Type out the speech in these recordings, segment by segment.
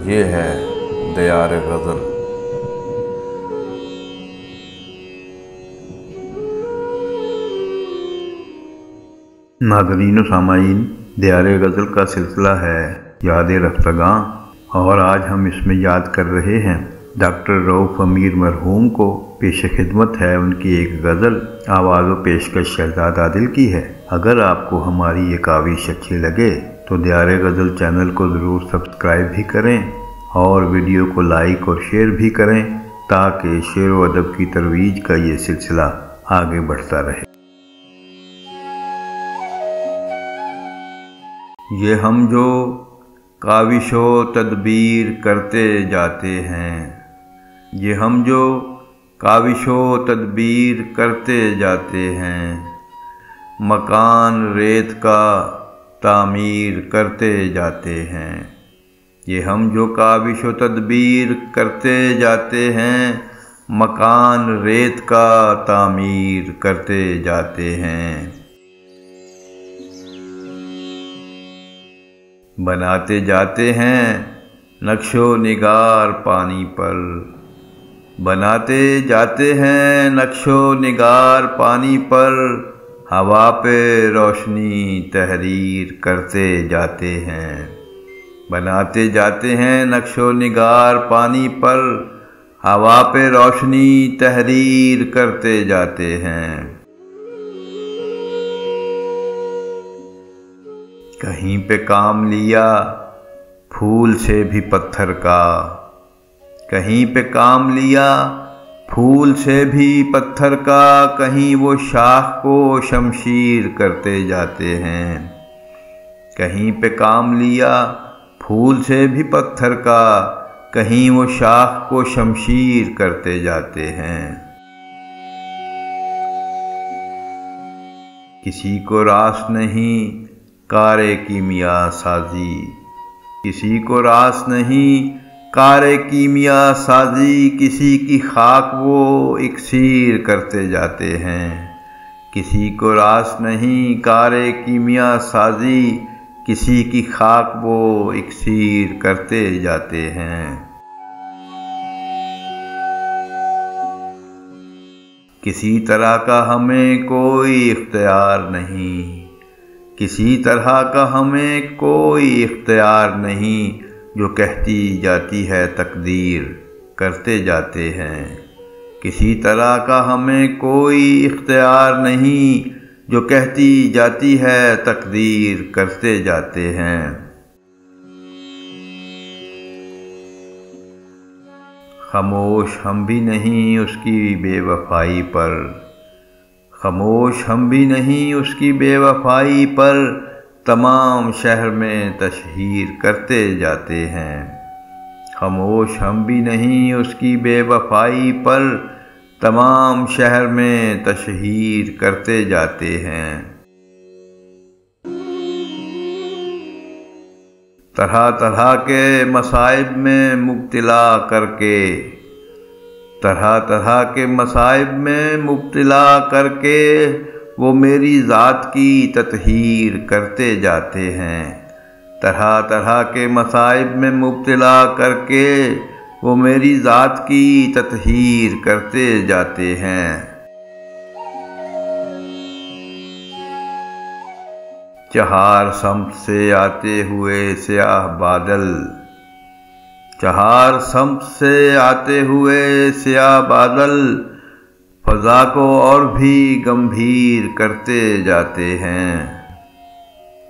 یہ ہے دیار غزل۔ ناظرین و سامعین، دیار غزل کا سلسلہ ہے یاد رفتگاں، اور آج ہم اس میں یاد کر رہے ہیں ڈاکٹر رؤف امیر مرحوم کو۔ پیش خدمت ہے ان کی ایک غزل، آواز و پیشکش شہزاد عادل کی ہے۔ اگر آپ کو ہماری یہ کاوش اچھی لگے تو دیار غزل چینل کو ضرور سبسکرائب بھی کریں اور ویڈیو کو لائک اور شیئر بھی کریں تاکہ شعر و ادب کی ترویج کا یہ سلسلہ آگے بڑھتا رہے۔ یہ ہم جو کاوش و تدبیر کرتے جاتے ہیں، یہ ہم جو کاوش و تدبیر کرتے جاتے ہیں، مکان ریت کا تعمیر کرتے جاتے ہیں۔ یہ ہم جو کاوش و تدبیر کرتے جاتے ہیں، مکان ریت کا تعمیر کرتے جاتے ہیں۔ بناتے جاتے ہیں نقش و نگار پانی پر، بناتے جاتے ہیں نقش و نگار پانی پر، ہوا پہ روشنی تحریر کرتے جاتے ہیں۔ بناتے جاتے ہیں نقش و نگار پانی پر، ہوا پہ روشنی تحریر کرتے جاتے ہیں۔ کہیں پہ کام لیا پھول سے بھی پتھر کا، کہیں پہ کام لیا پھول سے بھی پتھر کا، کہیں وہ شاخ کو شمشیر کرتے جاتے ہیں۔ کہیں پہ کام لیا پھول سے بھی پتھر کا، کہیں وہ شاخ کو شمشیر کرتے جاتے ہیں۔ کسی کو راس نہیں کار کیمیا سازی، کسی کو راس نہیں کار کیمیا سازی، کسی کی خاک وہ اکسیر کرتے جاتے ہیں۔ کسی کو راس نہیں کار کیمیا سازی، کسی کی خاک وہ اکسیر کرتے جاتے ہیں۔ کسی طرح کا ہمیں کوئی اختیار نہیں، کسی طرح کا ہمیں کوئی اختیار نہیں، جو کہتی جاتی ہے تقدیر کرتے جاتے ہیں۔ کسی طرح کا ہمیں کوئی اختیار نہیں، جو کہتی جاتی ہے تقدیر کرتے جاتے ہیں۔ خاموش ہم بھی نہیں اس کی بے وفائی پر، خاموش ہم بھی نہیں اس کی بے وفائی پر، تمام شہر میں تشہیر کرتے جاتے ہیں۔ خاموش ہم بھی نہیں اس کی بے وفائی پر، تمام شہر میں تشہیر کرتے جاتے ہیں۔ طرح طرح کے مصائب میں مبتلا کر کے، طرح طرح کے مصائب میں مبتلا کر کے، وہ میری ذات کی تطہیر کرتے جاتے ہیں۔ طرح طرح کے مصائب میں مبتلا کر کے، وہ میری ذات کی تطہیر کرتے جاتے ہیں۔ چہار سمت سے آتے ہوئے سیاہ بادل، چہار سمت سے آتے ہوئے سیاہ بادل، فضا کو اور بھی گمبھیر کرتے جاتے ہیں۔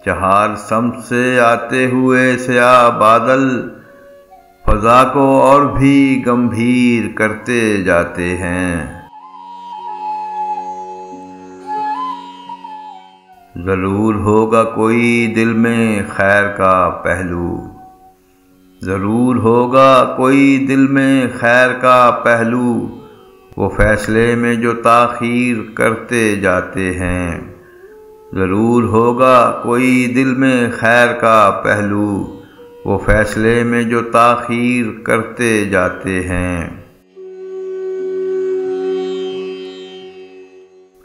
چہار سمت سے آتے ہوئے سیاہ بادل، فضا کو اور بھی گمبھیر کرتے جاتے ہیں۔ ضرور ہوگا کوئی دل میں خیر کا پہلو، ضرور ہوگا کوئی دل میں خیر کا پہلو، وہ فیصلے میں جو تاخیر کرتے جاتے ہیں۔ ضرور ہوگا کوئی دل میں خیر کا پہلو، وہ فیصلے میں جو تاخیر کرتے جاتے ہیں۔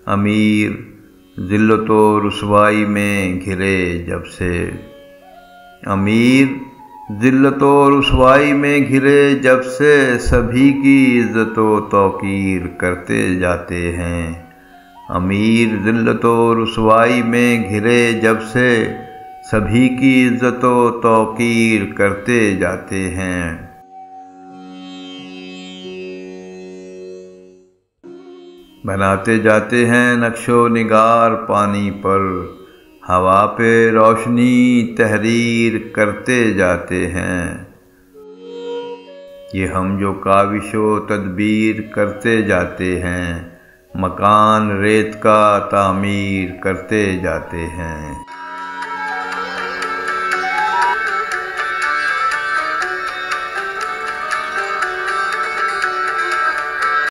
امیر ذلت و رسوائی میں گھرے جب سے، امیر ذلت و رسوائی میں گھرے جب سے سبھی کی عزت و توقیر کرتے جاتے ہیں۔ امیر ذلت و رسوائی میں گھرے جب سے سبھی کی عزت و توقیر کرتے جاتے ہیں۔ بناتے جاتے ہیں نقش و نگار پانی پر، ہوا پہ روشنی تحریر کرتے جاتے ہیں۔ یہ ہم جو کاوش و تدبیر کرتے جاتے ہیں، مکان ریت کا تعمیر کرتے جاتے ہیں۔